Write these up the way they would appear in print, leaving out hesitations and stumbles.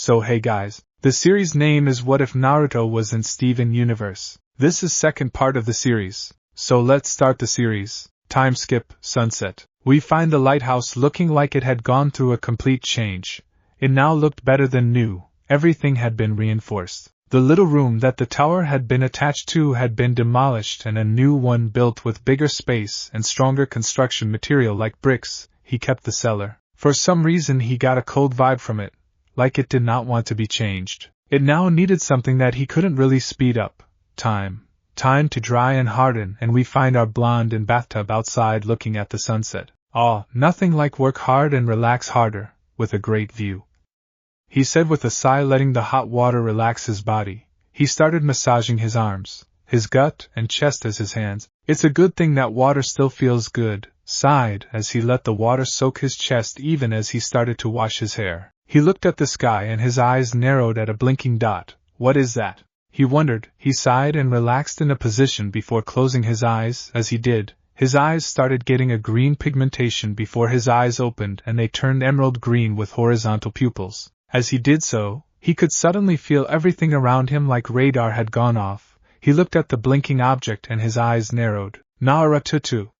So hey guys, the series name is What If Naruto Was in Steven Universe. This is second part of the series, so let's start the series. Time skip, sunset. We find the lighthouse looking like it had gone through a complete change. It now looked better than new, everything had been reinforced. The little room that the tower had been attached to had been demolished and a new one built with bigger space and stronger construction material like bricks. He kept the cellar. For some reason he got a cold vibe from it, like it did not want to be changed. It now needed something that he couldn't really speed up. Time to dry and harden, and we find our blonde in bathtub outside looking at the sunset. Nothing like work hard and relax harder, with a great view. He said with a sigh, letting the hot water relax his body. He started massaging his arms, his gut and chest as his hands. It's a good thing that water still feels good, sighed as he let the water soak his chest even as he started to wash his hair. He looked at the sky and his eyes narrowed at a blinking dot. What is that? He wondered. He sighed and relaxed in a position before closing his eyes. As he did, his eyes started getting a green pigmentation before his eyes opened and they turned emerald green with horizontal pupils. As he did so, he could suddenly feel everything around him like radar had gone off. He looked at the blinking object and his eyes narrowed. Naruto.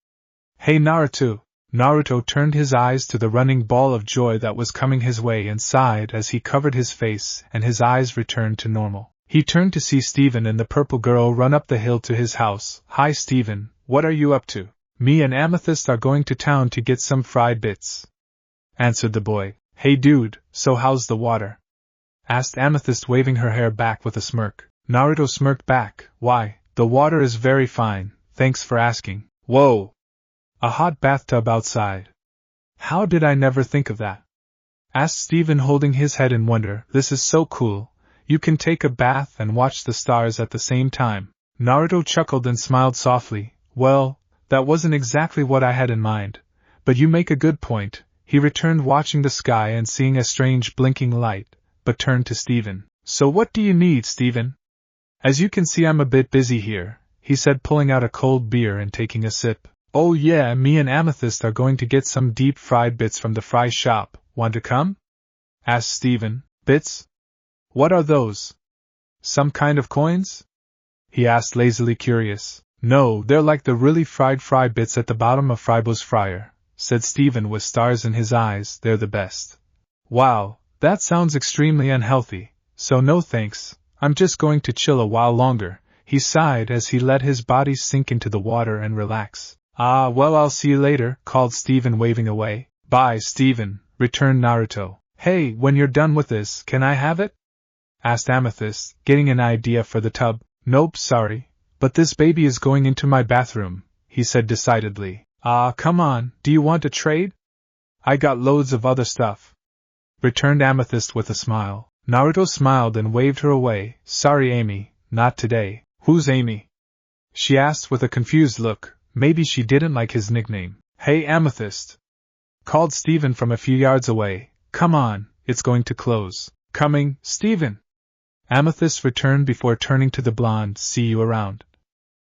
Hey Naruto. Naruto turned his eyes to the running ball of joy that was coming his way and sighed as he covered his face and his eyes returned to normal. He turned to see Steven and the purple girl run up the hill to his house. Hi Steven, what are you up to? Me and Amethyst are going to town to get some fried bits, answered the boy. Hey dude, so how's the water? Asked Amethyst, waving her hair back with a smirk. Naruto smirked back. Why, the water is very fine, thanks for asking. Whoa! A hot bathtub outside. How did I never think of that? Asked Steven, holding his head in wonder. This is so cool. You can take a bath and watch the stars at the same time. Naruto chuckled and smiled softly. Well, that wasn't exactly what I had in mind. But you make a good point. He returned, watching the sky and seeing a strange blinking light, but turned to Steven. So what do you need, Steven? As you can see, I'm a bit busy here, he said, pulling out a cold beer and taking a sip. Oh yeah, me and Amethyst are going to get some deep fried bits from the fry shop. Want to come? Asked Steven. Bits? What are those? Some kind of coins? He asked, lazily curious. No, they're like the really fried fry bits at the bottom of Frybo's fryer, said Steven with stars in his eyes. They're the best. Wow, that sounds extremely unhealthy, so no thanks, I'm just going to chill a while longer. He sighed as he let his body sink into the water and relax. Well, I'll see you later, called Steven, waving away. Bye, Steven, returned Naruto. Hey, when you're done with this, can I have it? Asked Amethyst, getting an idea for the tub. Nope, sorry, but this baby is going into my bathroom, he said decidedly. Come on, do you want to trade? I got loads of other stuff, returned Amethyst with a smile. Naruto smiled and waved her away. Sorry, Amy, not today. Who's Amy? She asked with a confused look. Maybe she didn't like his nickname. Hey Amethyst, called Steven from a few yards away. Come on, it's going to close. Coming, Steven. Amethyst returned before turning to the blonde. See you around,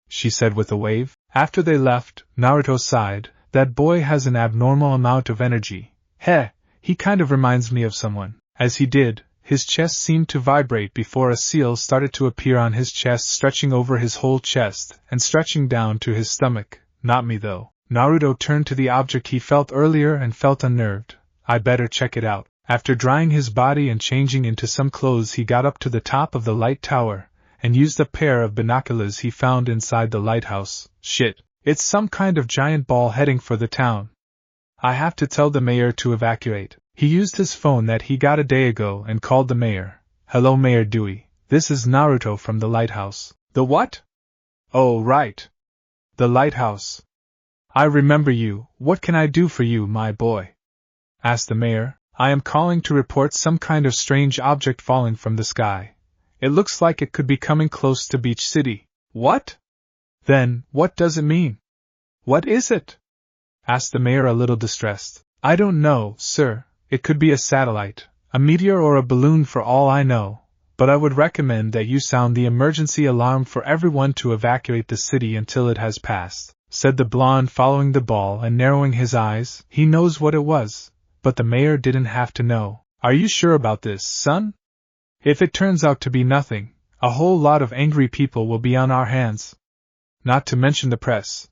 she said with a wave. After they left, Naruto sighed. That boy has an abnormal amount of energy. Heh, he kind of reminds me of someone. As he did, his chest seemed to vibrate before a seal started to appear on his chest, stretching over his whole chest and stretching down to his stomach. Not me though. Naruto turned to the object he felt earlier and felt unnerved. I better check it out. After drying his body and changing into some clothes, he got up to the top of the light tower and used a pair of binoculars he found inside the lighthouse. Shit, it's some kind of giant ball heading for the town. I have to tell the mayor to evacuate. He used his phone that he got a day ago and called the mayor. Hello Mayor Dewey, this is Naruto from the lighthouse. The what? Oh right. The lighthouse. I remember you. What can I do for you, my boy? Asked the mayor. I am calling to report some kind of strange object falling from the sky. It looks like it could be coming close to Beach City. What? Then, what does it mean? What is it? Asked the mayor, a little distressed. I don't know, sir. It could be a satellite, a meteor, or a balloon for all I know, but I would recommend that you sound the emergency alarm for everyone to evacuate the city until it has passed, said the blonde, following the ball and narrowing his eyes. He knows what it was, but the mayor didn't have to know. Are you sure about this, son? If it turns out to be nothing, a whole lot of angry people will be on our hands. Not to mention the press,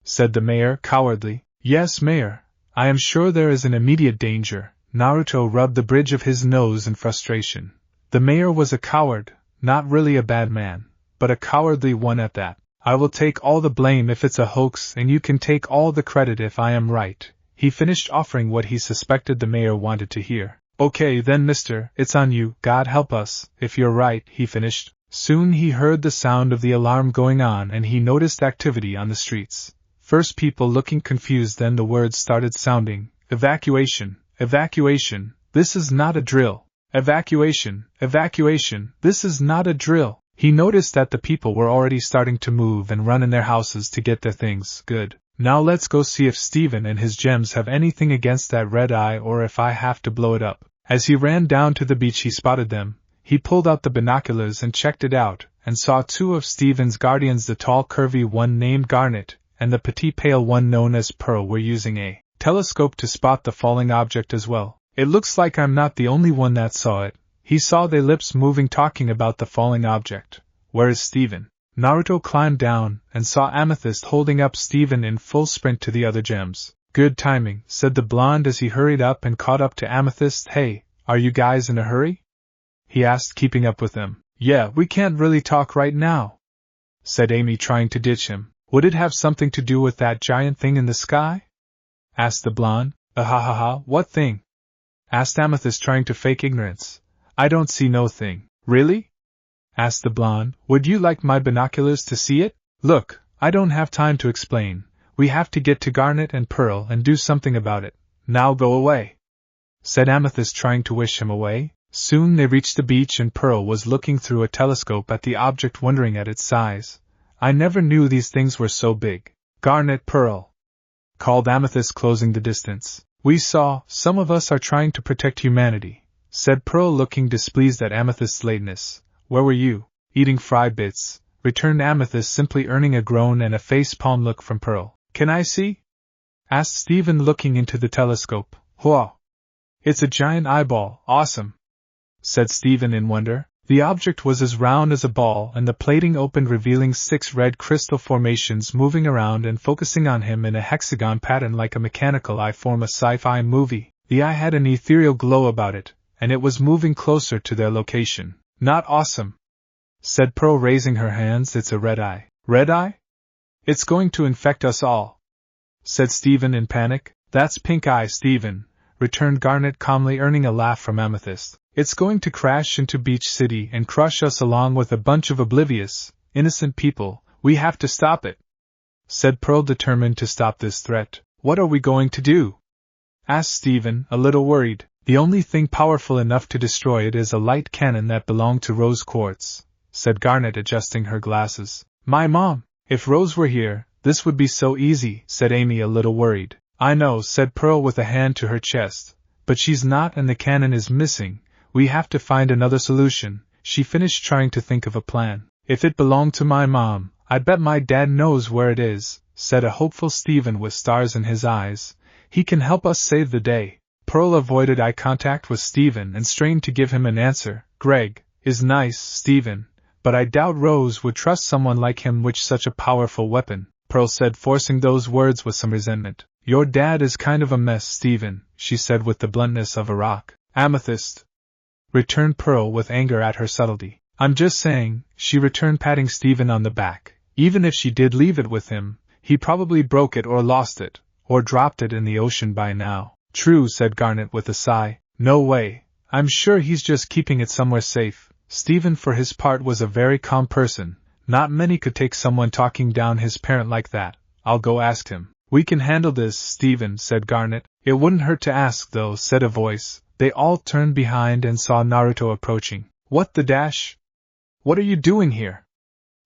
said the mayor cowardly. Yes, Mayor, I am sure there is an immediate danger. Naruto rubbed the bridge of his nose in frustration. The mayor was a coward, not really a bad man, but a cowardly one at that. I will take all the blame if it's a hoax, and you can take all the credit if I am right. He finished offering what he suspected the mayor wanted to hear. Okay then, mister, it's on you, God help us, if you're right, he finished. Soon he heard the sound of the alarm going on and he noticed activity on the streets. First people looking confused, then the words started sounding. Evacuation, evacuation, this is not a drill. Evacuation, evacuation, this is not a drill. He noticed that the people were already starting to move and run in their houses to get their things. Good. Now let's go see if Steven and his gems have anything against that red eye or if I have to blow it up. As he ran down to the beach he spotted them. He pulled out the binoculars and checked it out, and saw two of Steven's guardians, the tall curvy one named Garnet, and the petite pale one known as Pearl, were using a telescope to spot the falling object as well. It looks like I'm not the only one that saw it. He saw their lips moving talking about the falling object. Where is Steven? Naruto climbed down and saw Amethyst holding up Steven in full sprint to the other gems. Good timing, said the blonde as he hurried up and caught up to Amethyst. Hey, are you guys in a hurry? He asked, keeping up with them. Yeah, we can't really talk right now, said Amy, trying to ditch him. Would it have something to do with that giant thing in the sky? Asked the blonde. Ha, what thing? Asked Amethyst, trying to fake ignorance. I don't see no thing. Really? Asked the blonde. Would you like my binoculars to see it? Look, I don't have time to explain. We have to get to Garnet and Pearl and do something about it. Now go away, said Amethyst, trying to wish him away. Soon they reached the beach and Pearl was looking through a telescope at the object, wondering at its size. I never knew these things were so big. Garnet, Pearl, called Amethyst, closing the distance. We saw, some of us are trying to protect humanity, said Pearl, looking displeased at Amethyst's lateness. Where were you? Eating fry bits, returned Amethyst, simply earning a groan and a face-palm look from Pearl. Can I see? Asked Steven, looking into the telescope. Whoa! It's a giant eyeball, awesome, said Steven in wonder. The object was as round as a ball, and the plating opened, revealing 6 red crystal formations moving around and focusing on him in a hexagon pattern like a mechanical eye from a sci-fi movie. The eye had an ethereal glow about it, and it was moving closer to their location. Not awesome, said Pearl, raising her hands. It's a red eye. Red eye? It's going to infect us all, said Steven in panic. That's pink eye, Steven, returned Garnet calmly, earning a laugh from Amethyst. It's going to crash into Beach City and crush us along with a bunch of oblivious, innocent people. We have to stop it, said Pearl, determined to stop this threat. What are we going to do? Asked Steven, a little worried. The only thing powerful enough to destroy it is a light cannon that belonged to Rose Quartz, said Garnet, adjusting her glasses. My mom! If Rose were here, this would be so easy, said Amy, a little worried. I know, said Pearl with a hand to her chest. But she's not, and the cannon is missing. We have to find another solution. She finished, trying to think of a plan. If it belonged to my mom, I bet my dad knows where it is, said a hopeful Steven with stars in his eyes. He can help us save the day. Pearl avoided eye contact with Steven and strained to give him an answer. Greg is nice, Steven, but I doubt Rose would trust someone like him with such a powerful weapon, Pearl said, forcing those words with some resentment. Your dad is kind of a mess, Steven, she said with the bluntness of a rock. Amethyst, returned Pearl with anger at her subtlety. I'm just saying, she returned, patting Steven on the back. Even if she did leave it with him, he probably broke it or lost it, or dropped it in the ocean by now. True, said Garnet with a sigh. No way. I'm sure he's just keeping it somewhere safe. Steven, for his part, was a very calm person. Not many could take someone talking down his parent like that. I'll go ask him. We can handle this, Steven, said Garnet. It wouldn't hurt to ask, though, said a voice. They all turned behind and saw Naruto approaching. What the dash? What are you doing here?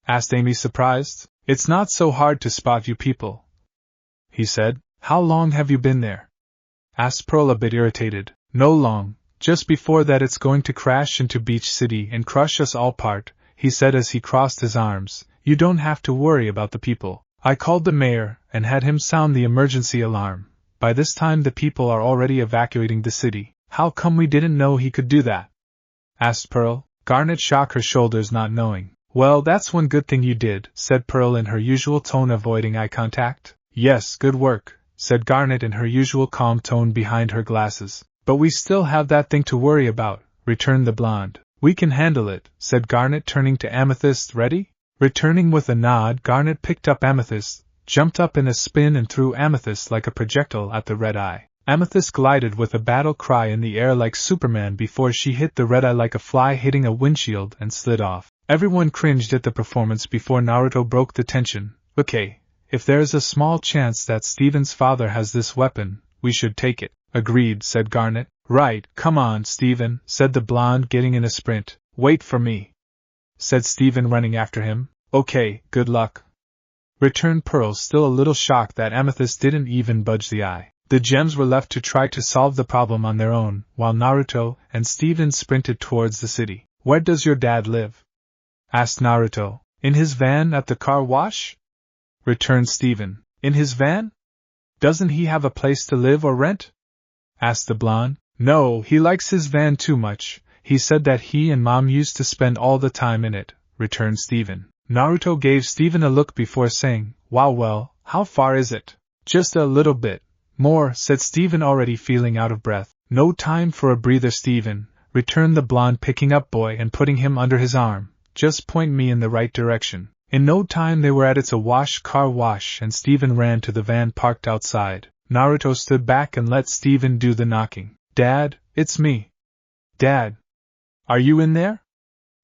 Asked Amy, surprised. It's not so hard to spot you people, he said. How long have you been there? Asked Pearl, a bit irritated. No long. Just before that it's going to crash into Beach City and crush us all apart, he said as he crossed his arms. You don't have to worry about the people. I called the mayor and had him sound the emergency alarm. By this time the people are already evacuating the city. How come we didn't know he could do that? Asked Pearl. Garnet shook her shoulders, not knowing. Well, that's one good thing you did, said Pearl in her usual tone, avoiding eye contact. Yes, good work, said Garnet in her usual calm tone behind her glasses. But we still have that thing to worry about, returned the blonde. We can handle it, said Garnet, turning to Amethyst. Ready? Returning with a nod, Garnet picked up Amethyst, jumped up in a spin and threw Amethyst like a projectile at the red eye. Amethyst glided with a battle cry in the air like Superman before she hit the red eye like a fly hitting a windshield and slid off. Everyone cringed at the performance before Naruto broke the tension. Okay, if there's a small chance that Steven's father has this weapon, we should take it. Agreed, said Garnet. Right, come on, Steven, said the blonde, getting in a sprint. Wait for me, said Steven, running after him. Okay, good luck, returned Pearl, still a little shocked that Amethyst didn't even budge the eye. The gems were left to try to solve the problem on their own, while Naruto and Steven sprinted towards the city. Where does your dad live? Asked Naruto. In his van at the car wash? Returned Steven. In his van? Doesn't he have a place to live or rent? Asked the blonde. No, he likes his van too much. He said that he and Mom used to spend all the time in it, returned Steven. Naruto gave Steven a look before saying, Wow, well, how far is it? Just a little bit more, said Steven, already feeling out of breath. No time for a breather, Steven, returned the blonde, picking up Boy and putting him under his arm. Just point me in the right direction. In no time they were at its car wash, and Steven ran to the van parked outside. Naruto stood back and let Steven do the knocking. Dad, it's me. Dad, are you in there?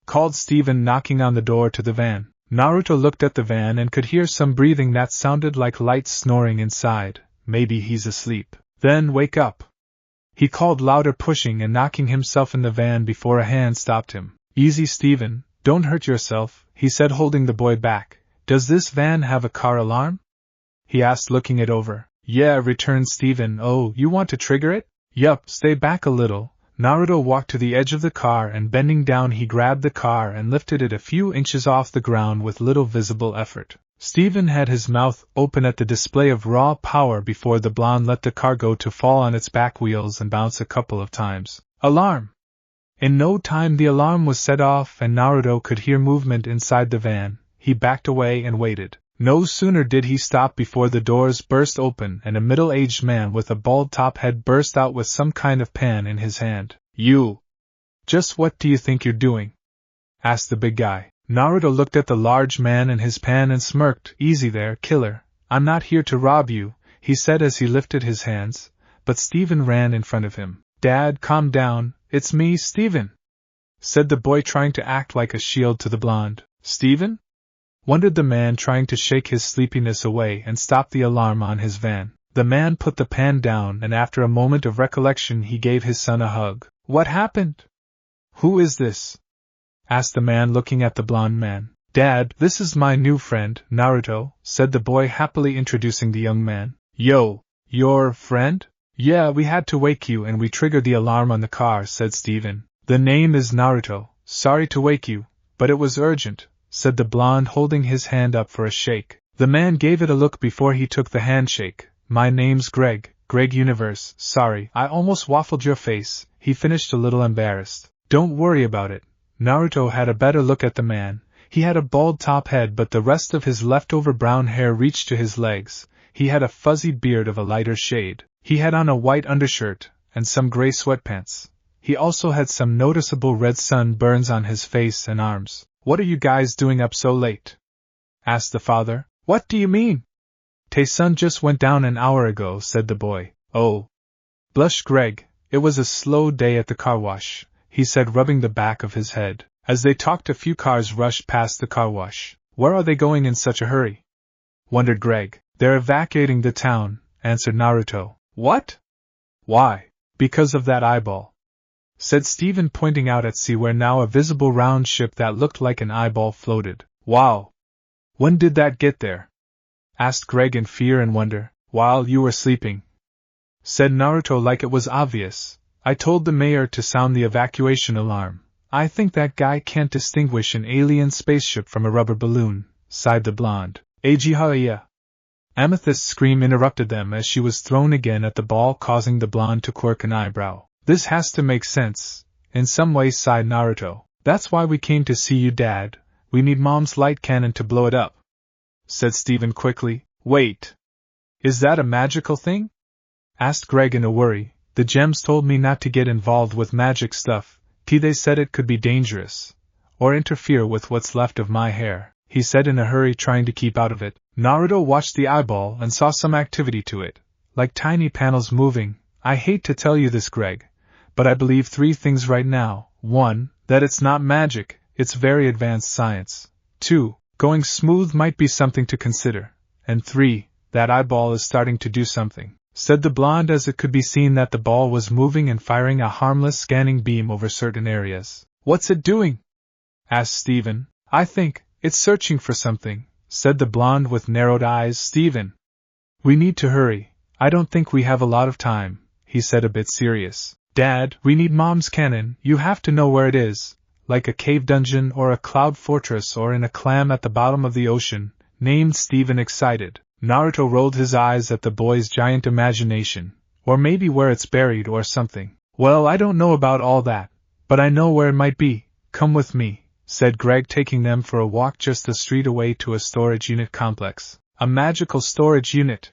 Called Steven, knocking on the door to the van. Naruto looked at the van and could hear some breathing that sounded like light snoring inside. Maybe he's asleep. Then wake up, he called louder, pushing and knocking himself in the van before a hand stopped him. Easy, Steven, don't hurt yourself, he said, holding the boy back. Does this van have a car alarm? He asked, looking it over. Yeah, returned Steven. Oh, you want to trigger it? Yup, stay back a little. Naruto walked to the edge of the car and, bending down, he grabbed the car and lifted it a few inches off the ground with little visible effort. Steven had his mouth open at the display of raw power before the blonde let the car go to fall on its back wheels and bounce a couple of times. Alarm! In no time the alarm was set off and Naruto could hear movement inside the van. He backed away and waited. No sooner did he stop before the doors burst open and a middle-aged man with a bald top head burst out with some kind of pan in his hand. You! Just what do you think you're doing? Asked the big guy. Naruto looked at the large man and his pan and smirked. Easy there, killer. I'm not here to rob you, he said as he lifted his hands, but Steven ran in front of him. Dad, calm down, it's me, Steven, said the boy, trying to act like a shield to the blonde. Steven? Wondered the man, trying to shake his sleepiness away and stop the alarm on his van. The man put the pan down and after a moment of recollection he gave his son a hug. What happened? Who is this? Asked the man, looking at the blonde man. Dad, this is my new friend, Naruto, said the boy, happily introducing the young man. Yo, your friend? Yeah, we had to wake you and we triggered the alarm on the car, said Steven. The name is Naruto. Sorry to wake you, but it was urgent, said the blonde, holding his hand up for a shake. The man gave it a look before he took the handshake. My name's Greg Universe. Sorry, I almost waffled your face, he finished, a little embarrassed. Don't worry about it. Naruto had a better look at the man. He had a bald top head, but the rest of his leftover brown hair reached to his legs. He had a fuzzy beard of a lighter shade. He had on a white undershirt and some gray sweatpants. He also had some noticeable red sunburns on his face and arms. What are you guys doing up so late? Asked the father. What do you mean? Tae-sun just went down an hour ago, said the boy. Oh. Blushed Greg. It was a slow day at the car wash, he said, rubbing the back of his head. As they talked, a few cars rushed past the car wash. Where are they going in such a hurry? Wondered Greg. They're evacuating the town, answered Naruto. What? Why? Because of that eyeball, said Steven, pointing out at sea where now a visible round ship that looked like an eyeball floated. Wow! When did that get there? Asked Greg in fear and wonder. While you were sleeping, said Naruto, like it was obvious. I told the mayor to sound the evacuation alarm. I think that guy can't distinguish an alien spaceship from a rubber balloon, sighed the blonde. Ajihaya! Amethyst's scream interrupted them as she was thrown again at the ball, causing the blonde to quirk an eyebrow. This has to make sense. In some way, sighed Naruto. That's why we came to see you, Dad. We need Mom's light cannon to blow it up, said Steven quickly. Wait. Is that a magical thing? Asked Greg in a worry. The gems told me not to get involved with magic stuff. They said it could be dangerous. Or interfere with what's left of my hair, he said in a hurry, trying to keep out of it. Naruto watched the eyeball and saw some activity to it, like tiny panels moving. I hate to tell you this, Greg, but I believe 3 things right now. 1. That it's not magic, it's very advanced science. 2. Going smooth might be something to consider. And 3. That eyeball is starting to do something, said the blonde, as it could be seen that the ball was moving and firing a harmless scanning beam over certain areas. What's it doing? Asked Steven. I think it's searching for something, said the blonde with narrowed eyes. Steven, we need to hurry. I don't think we have a lot of time, he said, a bit serious. Dad, we need Mom's cannon. You have to know where it is, like a cave dungeon or a cloud fortress or in a clam at the bottom of the ocean, named Steven, excited. Naruto rolled his eyes at the boy's giant imagination. Or maybe where it's buried or something. Well, I don't know about all that, but I know where it might be. Come with me, said Greg, taking them for a walk just a street away to a storage unit complex. A magical storage unit?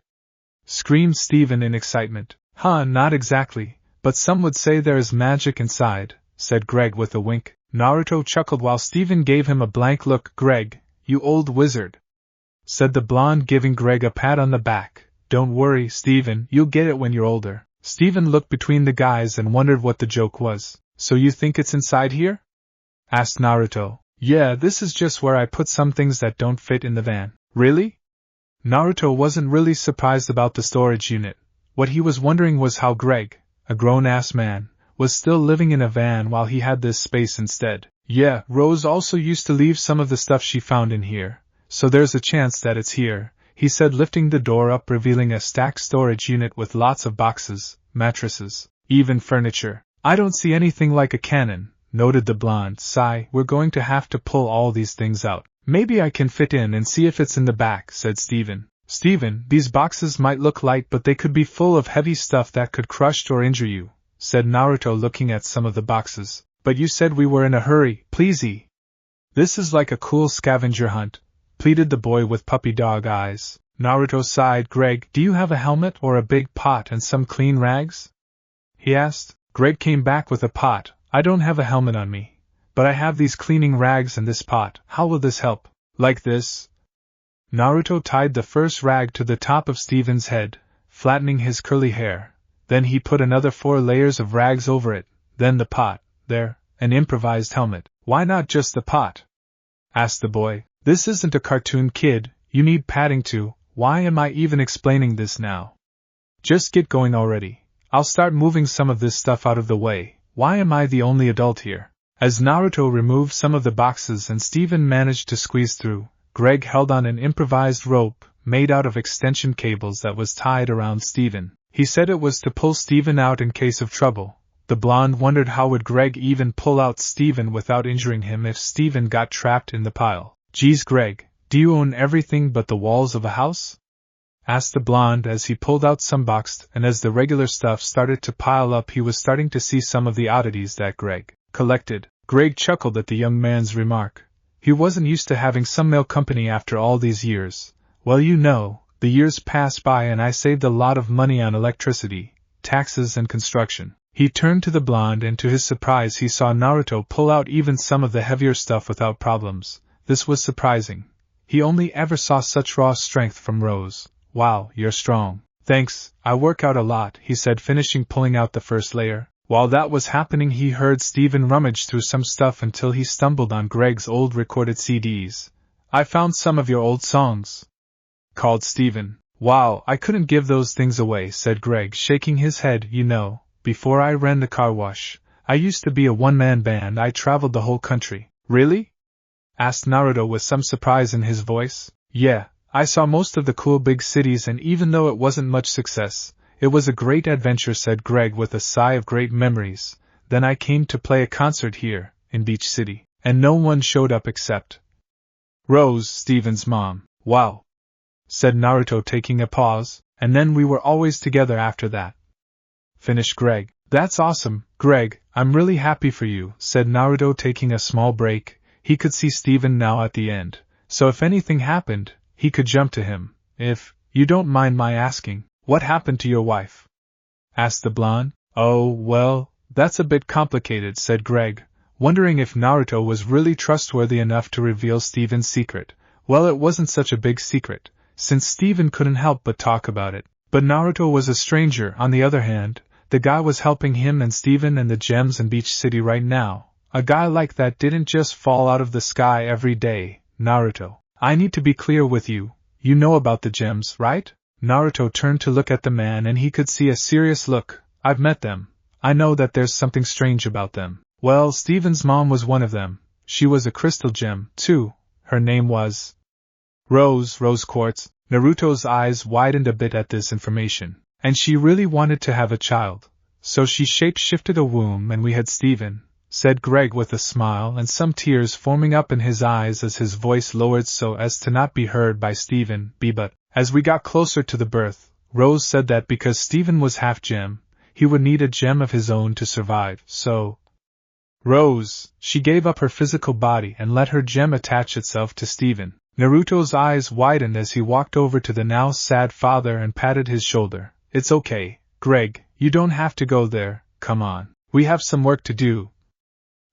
Screamed Steven in excitement. Not exactly, but some would say there is magic inside, said Greg with a wink. Naruto chuckled while Steven gave him a blank look. Greg, you old wizard, said the blonde, giving Greg a pat on the back. Don't worry, Steven, you'll get it when you're older. Steven looked between the guys and wondered what the joke was. So you think it's inside here? Asked Naruto. Yeah, this is just where I put some things that don't fit in the van. Really? Naruto wasn't really surprised about the storage unit. What he was wondering was how Greg, a grown-ass man, was still living in a van while he had this space instead. Yeah, Rose also used to leave some of the stuff she found in here, so there's a chance that it's here, he said, lifting the door up, revealing a stacked storage unit with lots of boxes, mattresses, even furniture. I don't see anything like a cannon, noted the blonde. Sigh, we're going to have to pull all these things out. Maybe I can fit in and see if it's in the back, said Steven. Steven, these boxes might look light, but they could be full of heavy stuff that could crush or injure you, said Naruto, looking at some of the boxes. But you said we were in a hurry, pleasey. This is like a cool scavenger hunt, pleaded the boy with puppy dog eyes. Naruto sighed. Greg, do you have a helmet or a big pot and some clean rags? He asked. Greg came back with a pot. I don't have a helmet on me, but I have these cleaning rags and this pot. How will this help? Like this? Naruto tied the first rag to the top of Steven's head, flattening his curly hair. Then he put another 4 layers of rags over it, then the pot. There, an improvised helmet. Why not just the pot? Asked the boy. This isn't a cartoon, kid. You need padding too. Why am I even explaining this now? Just get going already. I'll start moving some of this stuff out of the way. Why am I the only adult here? As Naruto removed some of the boxes and Steven managed to squeeze through, Greg held on an improvised rope made out of extension cables that was tied around Steven. He said it was to pull Steven out in case of trouble. The blonde wondered how would Greg even pull out Steven without injuring him if Steven got trapped in the pile. Geez, Greg, do you own everything but the walls of a house? Asked the blonde as he pulled out some boxed, and as the regular stuff started to pile up he was starting to see some of the oddities that Greg collected. Greg chuckled at the young man's remark. He wasn't used to having some male company after all these years. Well, you know, the years passed by and I saved a lot of money on electricity, taxes and construction. He turned to the blonde and to his surprise he saw Naruto pull out even some of the heavier stuff without problems. This was surprising. He only ever saw such raw strength from Rose. Wow, you're strong. Thanks, I work out a lot, he said, finishing pulling out the first layer. While that was happening he heard Steven rummage through some stuff until he stumbled on Greg's old recorded CDs. I found some of your old songs, called Steven. Wow, I couldn't give those things away, said Greg, shaking his head. You know, before I ran the car wash, I used to be a one-man band. I traveled the whole country. Really? Asked Naruto with some surprise in his voice. Yeah. I saw most of the cool big cities, and even though it wasn't much success, it was a great adventure, said Greg with a sigh of great memories. Then I came to play a concert here, in Beach City, and no one showed up except Rose, Steven's mom. Wow, said Naruto, taking a pause, and then we were always together after that. Finished Greg. That's awesome, Greg, I'm really happy for you, said Naruto, taking a small break. He could see Steven now at the end, so if anything happened, he could jump to him. If you don't mind my asking, what happened to your wife? Asked the blonde. Oh, well, that's a bit complicated, said Greg, wondering if Naruto was really trustworthy enough to reveal Steven's secret. Well, it wasn't such a big secret, since Steven couldn't help but talk about it. But Naruto was a stranger. On the other hand, the guy was helping him and Steven and the gems in Beach City right now. A guy like that didn't just fall out of the sky every day. Naruto, I need to be clear with you. You know about the gems, right? Naruto turned to look at the man and he could see a serious look. I've met them. I know that there's something strange about them. Well, Steven's mom was one of them. She was a crystal gem, too. Her name was Rose Quartz. Naruto's eyes widened a bit at this information. And she really wanted to have a child. So she shape-shifted a womb and we had Steven, said Greg with a smile and some tears forming up in his eyes as his voice lowered so as to not be heard by Steven. But as we got closer to the birth, Rose said that because Steven was half gem, he would need a gem of his own to survive, so Rose, she gave up her physical body and let her gem attach itself to Steven. Naruto's eyes widened as he walked over to the now sad father and patted his shoulder. It's okay, Greg, you don't have to go there, come on. We have some work to do,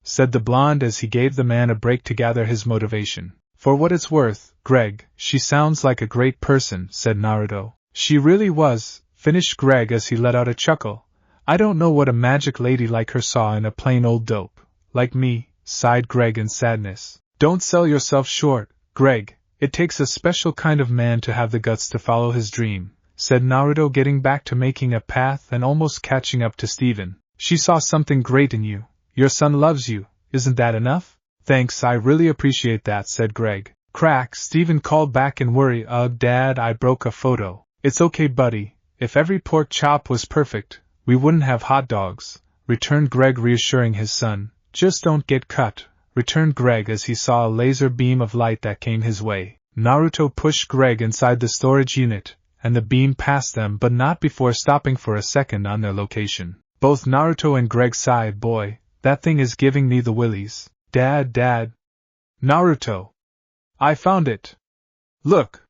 said the blonde as he gave the man a break to gather his motivation. For what it's worth, Greg, she sounds like a great person, said Naruto. She really was, finished Greg as he let out a chuckle. I don't know what a magic lady like her saw in a plain old dope like me, sighed Greg in sadness. Don't sell yourself short, Greg. It takes a special kind of man to have the guts to follow his dream, said Naruto, getting back to making a path and almost catching up to Steven. She saw something great in you. Your son loves you, isn't that enough? Thanks, I really appreciate that, said Greg. Crack, Steven called back in worry. Dad, I broke a photo. It's okay, buddy. If every pork chop was perfect, we wouldn't have hot dogs, returned Greg, reassuring his son. Just don't get cut, returned Greg as he saw a laser beam of light that came his way. Naruto pushed Greg inside the storage unit, and the beam passed them but not before stopping for a second on their location. Both Naruto and Greg sighed. Boy, that thing is giving me the willies. Dad. Naruto. I found it. Look.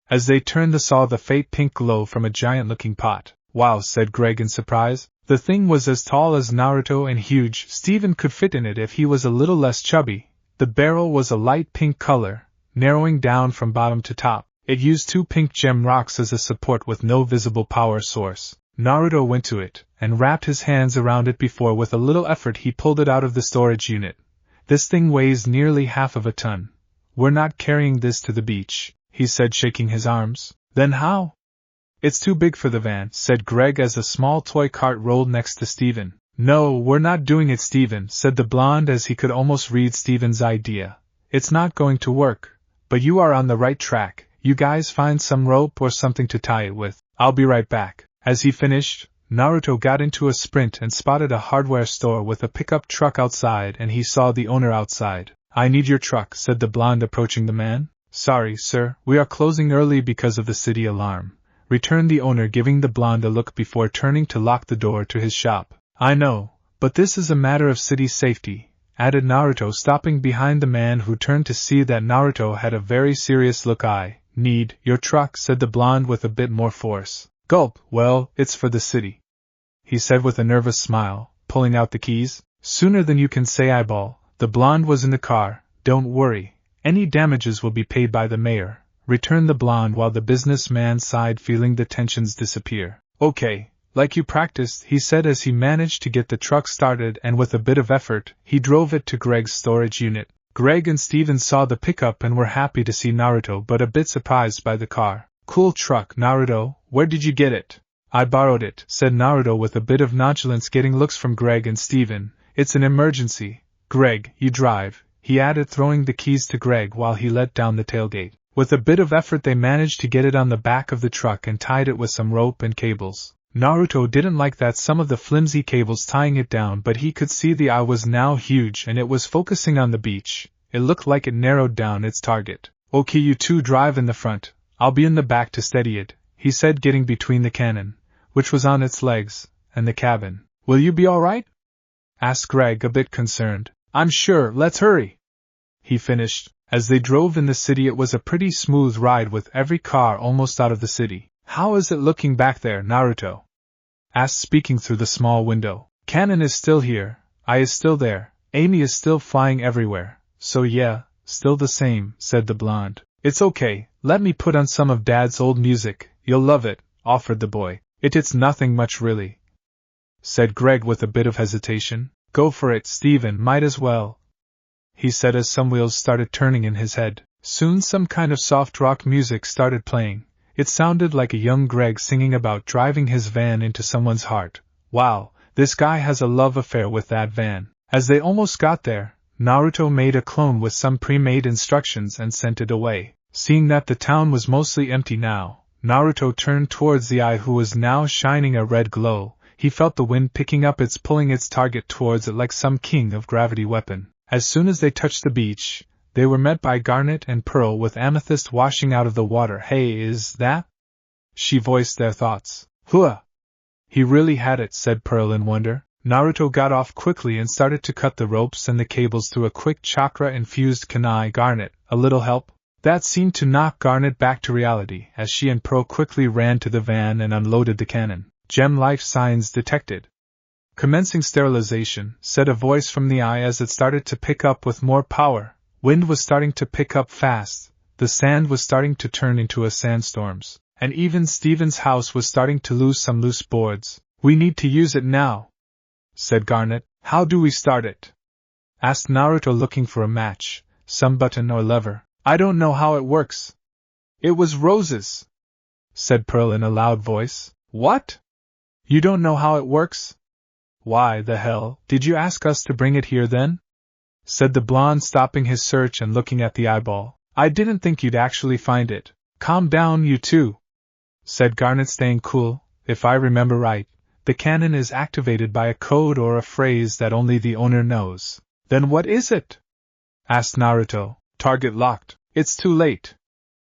As they turned, they saw the faint pink glow from a giant-looking pot. Wow, said Greg in surprise. The thing was as tall as Naruto and huge. Steven could fit in it if he was a little less chubby. The barrel was a light pink color, narrowing down from bottom to top. It used 2 pink gem rocks as a support with no visible power source. Naruto went to it, and wrapped his hands around it before with a little effort he pulled it out of the storage unit. This thing weighs nearly half of a ton. We're not carrying this to the beach, he said, shaking his arms. Then how? It's too big for the van, said Greg as a small toy cart rolled next to Steven. No, we're not doing it, Steven, said the blonde as he could almost read Steven's idea. It's not going to work. But you are on the right track. You guys find some rope or something to tie it with. I'll be right back. As he finished, Naruto got into a sprint and spotted a hardware store with a pickup truck outside, and he saw the owner outside. I need your truck, said the blonde, approaching the man. Sorry, sir, we are closing early because of the city alarm, returned the owner, giving the blonde a look before turning to lock the door to his shop. I know, but this is a matter of city safety, added Naruto, stopping behind the man, who turned to see that Naruto had a very serious look. I need your truck, said the blonde with a bit more force. Gulp. Well, it's for the city, he said with a nervous smile, pulling out the keys. Sooner than you can say, eyeball. The blonde was in the car. Don't worry, any damages will be paid by the mayor, returned the blonde, while the businessman sighed, feeling the tensions disappear. Okay, like you practiced, he said as he managed to get the truck started, and with a bit of effort, he drove it to Greg's storage unit. Greg and Steven saw the pickup and were happy to see Naruto, but a bit surprised by the car. Cool truck, Naruto. Where did you get it? I borrowed it, said Naruto with a bit of nonchalance, getting looks from Greg and Steven. It's an emergency. Greg, you drive, he added, throwing the keys to Greg while he let down the tailgate. With a bit of effort they managed to get it on the back of the truck and tied it with some rope and cables. Naruto didn't like that some of the flimsy cables tying it down, but he could see the eye was now huge and it was focusing on the beach. It looked like it narrowed down its target. Okay, you two drive in the front. I'll be in the back to steady it, he said, getting between the cannon, which was on its legs, and the cabin. Will you be alright? Asked Greg, a bit concerned. I'm sure, let's hurry, he finished. As they drove in the city, it was a pretty smooth ride with every car almost out of the city. How is it looking back there, Naruto? Asked, speaking through the small window. Kanon is still here, I is still there, Amy is still flying everywhere, so yeah, still the same, said the blonde. It's okay, let me put on some of Dad's old music, you'll love it, offered the boy. It's nothing much really, said Greg with a bit of hesitation. Go for it, Steven, might as well, he said as some wheels started turning in his head. Soon some kind of soft rock music started playing. It sounded like a young Greg singing about driving his van into someone's heart. Wow, this guy has a love affair with that van. As they almost got there, Naruto made a clone with some pre-made instructions and sent it away. Seeing that the town was mostly empty now, Naruto turned towards the eye, who was now shining a red glow. He felt the wind picking up, pulling its target towards it like some king of gravity weapon. As soon as they touched the beach, they were met by Garnet and Pearl with Amethyst washing out of the water. Hey, is that? She voiced their thoughts. Hua! He really had it, said Pearl in wonder. Naruto got off quickly and started to cut the ropes and the cables through a quick chakra-infused kunai. Garnet, a little help? That seemed to knock Garnet back to reality, as she and Pearl quickly ran to the van and unloaded the cannon. Gem life signs detected. Commencing sterilization, said a voice from the eye as it started to pick up with more power. Wind was starting to pick up fast, the sand was starting to turn into a sandstorms, and even Steven's house was starting to lose some loose boards. We need to use it now, said Garnet. How do we start it? Asked Naruto, looking for a match, some button or lever. I don't know how it works. It was roses, said Pearl in a loud voice. What? You don't know how it works? Why the hell did you ask us to bring it here then? Said the blonde, stopping his search and looking at the eyeball. I didn't think you'd actually find it. Calm down, you two, said Garnet, staying cool. If I remember right, the cannon is activated by a code or a phrase that only the owner knows. Then what is it? Asked Naruto. Target locked. It's too late,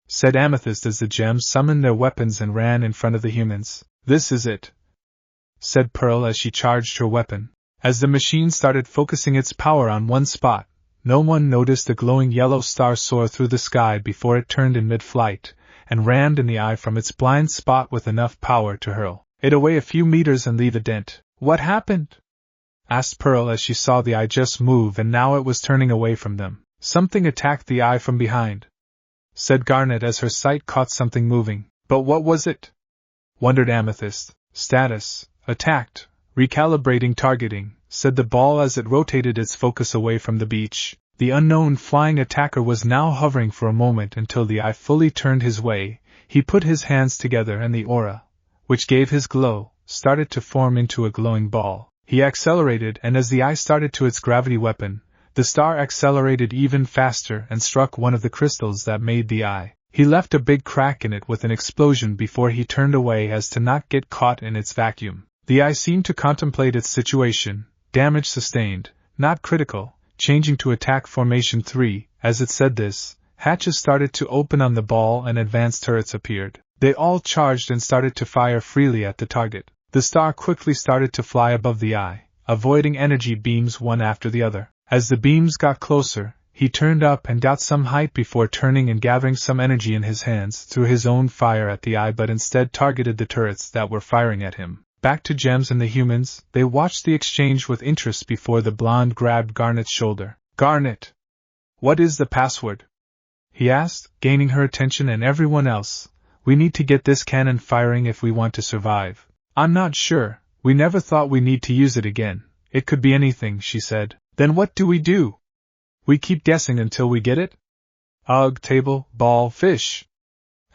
said Amethyst as the gems summoned their weapons and ran in front of the humans. This is it, said Pearl as she charged her weapon. As the machine started focusing its power on one spot, no one noticed a glowing yellow star soar through the sky before it turned in mid-flight and rammed in the eye from its blind spot with enough power to hurl it away a few meters and leave a dent. What happened? Asked Pearl as she saw the eye just move and now it was turning away from them. Something attacked the eye from behind, said Garnet as her sight caught something moving. But what was it? Wondered Amethyst. Status: attacked. Recalibrating targeting, said the ball as it rotated its focus away from the beach. The unknown flying attacker was now hovering for a moment until the eye fully turned his way. He put his hands together and the aura, which gave his glow, started to form into a glowing ball. He accelerated, and as the eye started to its gravity weapon, the star accelerated even faster and struck one of the crystals that made the eye. He left a big crack in it with an explosion before he turned away as to not get caught in its vacuum. The eye seemed to contemplate its situation. Damage sustained, not critical, changing to attack formation 3. As it said this, hatches started to open on the ball and advanced turrets appeared. They all charged and started to fire freely at the target. The star quickly started to fly above the eye, avoiding energy beams one after the other. As the beams got closer, he turned up and got some height before turning and gathering some energy in his hands through his own fire at the eye, but instead targeted the turrets that were firing at him. Back to Gems and the humans, they watched the exchange with interest before the blonde grabbed Garnet's shoulder. Garnet! What is the password? He asked, gaining her attention and everyone else. We need to get this cannon firing if we want to survive. I'm not sure, we never thought we need to use it again. It could be anything, she said. Then what do? We keep guessing until we get it? Ugh, table, ball, fish?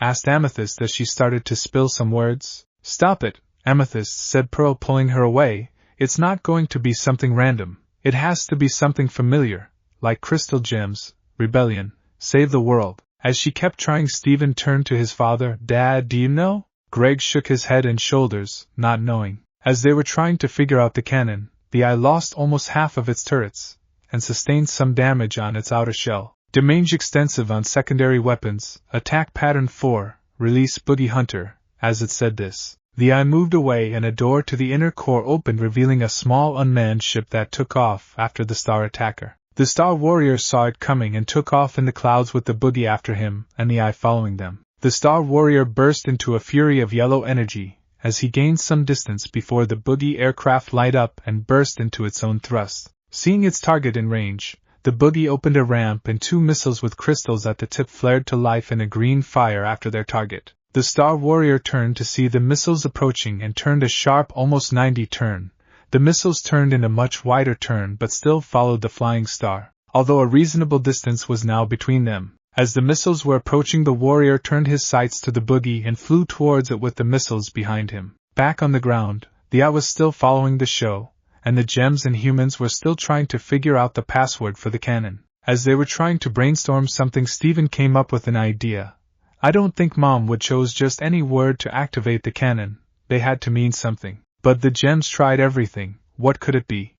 Asked Amethyst as she started to spill some words. Stop it, Amethyst, said Pearl, pulling her away. It's not going to be something random. It has to be something familiar, like crystal gems, rebellion, save the world. As she kept trying, Steven turned to his father. Dad, do you know? Greg shook his head and shoulders, not knowing. As they were trying to figure out the cannon, the eye lost almost half of its turrets, and sustained some damage on its outer shell. Damage extensive on secondary weapons. Attack pattern 4, release Boogie Hunter. As it said this, The eye moved away and a door to the inner core opened, revealing a small unmanned ship that took off after the star attacker. The Star Warrior saw it coming and took off in the clouds with the boogie after him and the eye following them. The Star Warrior burst into a fury of yellow energy as he gained some distance before the boogie aircraft light up and burst into its own thrust. Seeing its target in range, the boogie opened a ramp and 2 missiles with crystals at the tip flared to life in a green fire after their target. The Star Warrior turned to see the missiles approaching and turned a sharp almost 90 turn. The missiles turned in a much wider turn but still followed the flying star, although a reasonable distance was now between them. As the missiles were approaching, the warrior turned his sights to the boogie and flew towards it with the missiles behind him. Back on the ground, the eye was still following the show, and the gems and humans were still trying to figure out the password for the cannon. As they were trying to brainstorm something, Steven came up with an idea. I don't think Mom would chose just any word to activate the cannon. They had to mean something. But the gems tried everything. What could it be?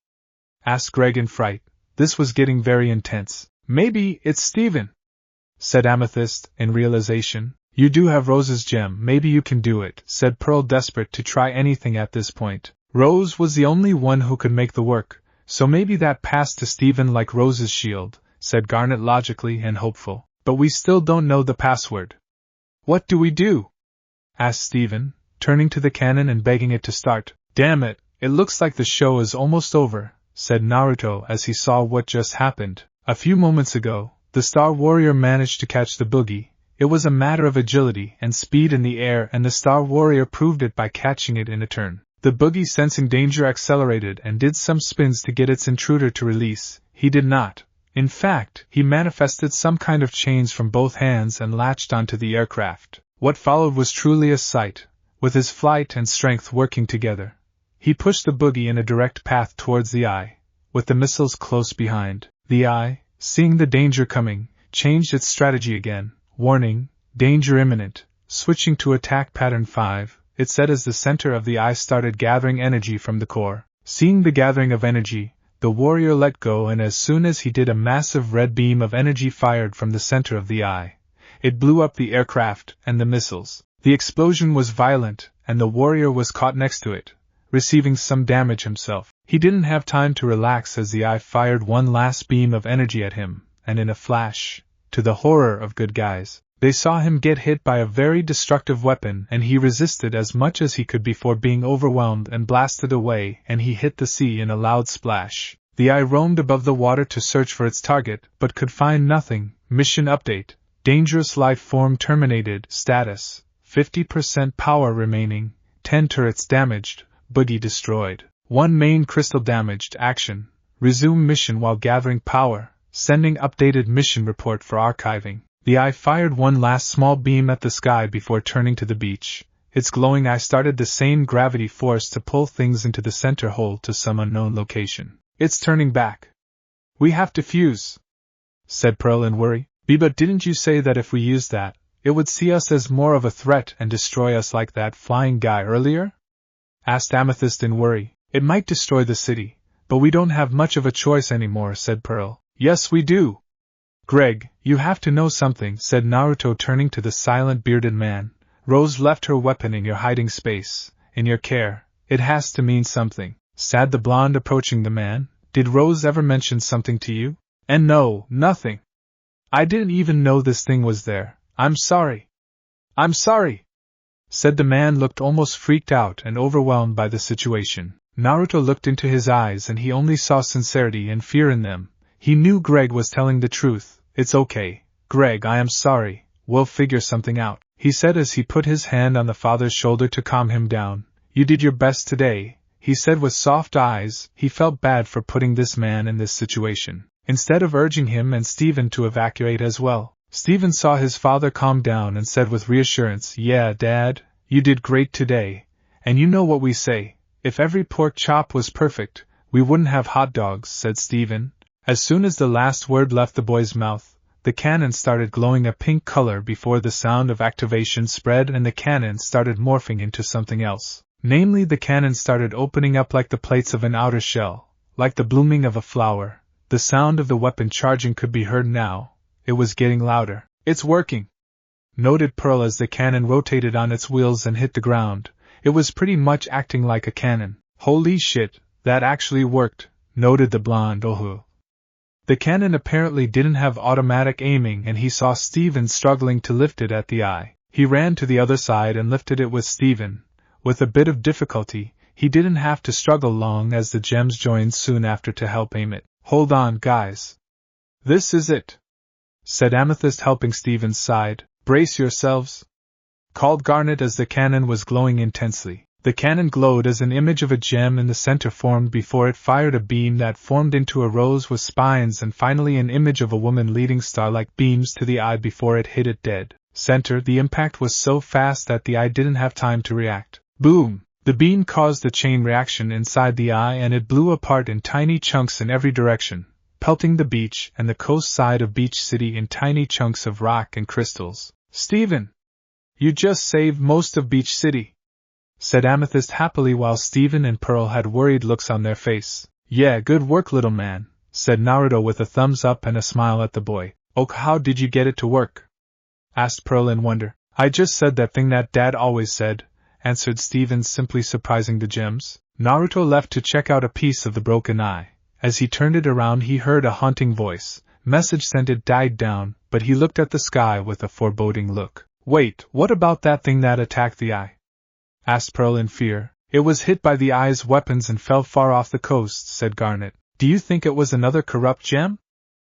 Asked Greg in fright. This was getting very intense. Maybe it's Steven, said Amethyst, in realization. You do have Rose's gem, maybe you can do it, said Pearl, desperate to try anything at this point. Rose was the only one who could make the work, so maybe that passed to Steven like Rose's shield, said Garnet logically and hopeful. But we still don't know the password. What do we do? Asked Steven, turning to the cannon and begging it to start. Damn it, it looks like the show is almost over, said Naruto as he saw what just happened. A few moments ago, the Star Warrior managed to catch the boogie. It was a matter of agility and speed in the air, and the Star Warrior proved it by catching it in a turn. The boogie, sensing danger, accelerated and did some spins to get its intruder to release. He did not. In fact, he manifested some kind of chains from both hands and latched onto the aircraft. What followed was truly a sight, with his flight and strength working together. He pushed the boogie in a direct path towards the eye, with the missiles close behind. The eye, seeing the danger coming, changed its strategy again. Warning, danger imminent. Switching to attack pattern 5, it said as the center of the eye started gathering energy from the core. Seeing the gathering of energy, the warrior let go, and as soon as he did, a massive red beam of energy fired from the center of the eye. It blew up the aircraft and the missiles. The explosion was violent, and the warrior was caught next to it, receiving some damage himself. He didn't have time to relax as the eye fired one last beam of energy at him, and in a flash, to the horror of good guys, they saw him get hit by a very destructive weapon, and he resisted as much as he could before being overwhelmed and blasted away, and he hit the sea in a loud splash. The eye roamed above the water to search for its target, but could find nothing. Mission update. Dangerous life form terminated. Status: 50% power remaining. 10 turrets damaged. Boogie destroyed. 1 main crystal damaged. Action: resume mission while gathering power. Sending updated mission report for archiving. The eye fired one last small beam at the sky before turning to the beach. Its glowing eye started the same gravity force to pull things into the center hole to some unknown location. It's turning back. We have to fuse, said Pearl in worry. But didn't you say that if we used that, it would see us as more of a threat and destroy us like that flying guy earlier? Asked Amethyst in worry. It might destroy the city, but we don't have much of a choice anymore, said Pearl. Yes, we do. Greg, you have to know something, said Naruto, turning to the silent bearded man. Rose left her weapon in your hiding space, in your care. It has to mean something, said the blonde, approaching the man. Did Rose ever mention something to you? And no, nothing. I didn't even know this thing was there. I'm sorry. I'm sorry, said the man, looked almost freaked out and overwhelmed by the situation. Naruto looked into his eyes and he only saw sincerity and fear in them. He knew Greg was telling the truth. It's okay, Greg, I am sorry. We'll figure something out, he said as he put his hand on the father's shoulder to calm him down. You did your best today, he said with soft eyes. He felt bad for putting this man in this situation. Instead of urging him and Steven to evacuate as well, Steven saw his father calm down and said with reassurance, Yeah, Dad, you did great today. And you know what we say, if every pork chop was perfect, we wouldn't have hot dogs, said Steven. As soon as the last word left the boy's mouth, the cannon started glowing a pink color before the sound of activation spread, and the cannon started morphing into something else. Namely, the cannon started opening up like the plates of an outer shell, like the blooming of a flower. The sound of the weapon charging could be heard now. It was getting louder. It's working, noted Pearl as the cannon rotated on its wheels and hit the ground. It was pretty much acting like a cannon. Holy shit, that actually worked, noted the blonde Ohu. The cannon apparently didn't have automatic aiming and he saw Steven struggling to lift it at the eye. He ran to the other side and lifted it with Steven. With a bit of difficulty, he didn't have to struggle long as the gems joined soon after to help aim it. Hold on, guys. This is it, said Amethyst, helping Steven's side. Brace yourselves, called Garnet as the cannon was glowing intensely. The cannon glowed as an image of a gem in the center formed before it fired a beam that formed into a rose with spines and finally an image of a woman leading star-like beams to the eye before it hit it dead center. The impact was so fast that the eye didn't have time to react. Boom! The beam caused a chain reaction inside the eye and it blew apart in tiny chunks in every direction, pelting the beach and the coast side of Beach City in tiny chunks of rock and crystals. Steven! You just saved most of Beach City, said Amethyst happily while Steven and Pearl had worried looks on their face. Yeah, good work, little man, said Naruto with a thumbs up and a smile at the boy. Oh, how did you get it to work? Asked Pearl in wonder. I just said that thing that Dad always said, answered Steven, simply surprising the gems. Naruto left to check out a piece of the broken eye. As he turned it around he heard a haunting voice. Message sent. It died down, but he looked at the sky with a foreboding look. Wait, what about that thing that attacked the eye? Asked Pearl in fear. It was hit by the eye's weapons and fell far off the coast, said Garnet. Do you think it was another corrupt gem?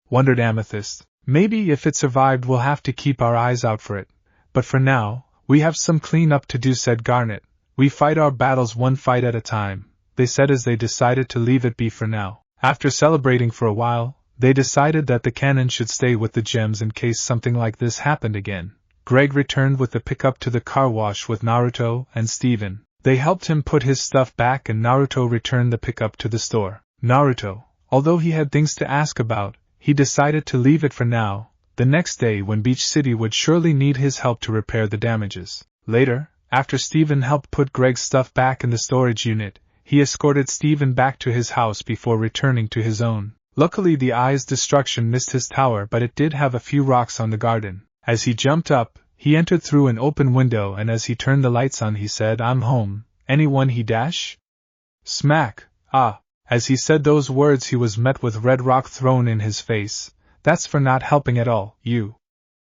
Wondered Amethyst. Maybe if it survived we'll have to keep our eyes out for it. But for now, we have some clean-up to do, said Garnet. We fight our battles one fight at a time, they said as they decided to leave it be for now. After celebrating for a while, they decided that the cannon should stay with the gems in case something like this happened again. Greg returned with the pickup to the car wash with Naruto and Steven. They helped him put his stuff back and Naruto returned the pickup to the store. Naruto, although he had things to ask about, he decided to leave it for now, the next day when Beach City would surely need his help to repair the damages. Later, after Steven helped put Greg's stuff back in the storage unit, he escorted Steven back to his house before returning to his own. Luckily the eye's destruction missed his tower, but it did have a few rocks on the garden. As he jumped up, he entered through an open window and as he turned the lights on he said, I'm home. Anyone? He dash? Smack! Ah! As he said those words he was met with red rock thrown in his face. That's for not helping at all, you,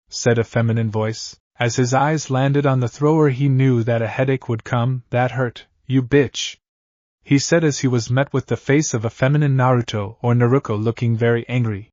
said a feminine voice. As his eyes landed on the thrower he knew that a headache would come. That hurt, you bitch, he said as he was met with the face of a feminine Naruto or Naruko looking very angry.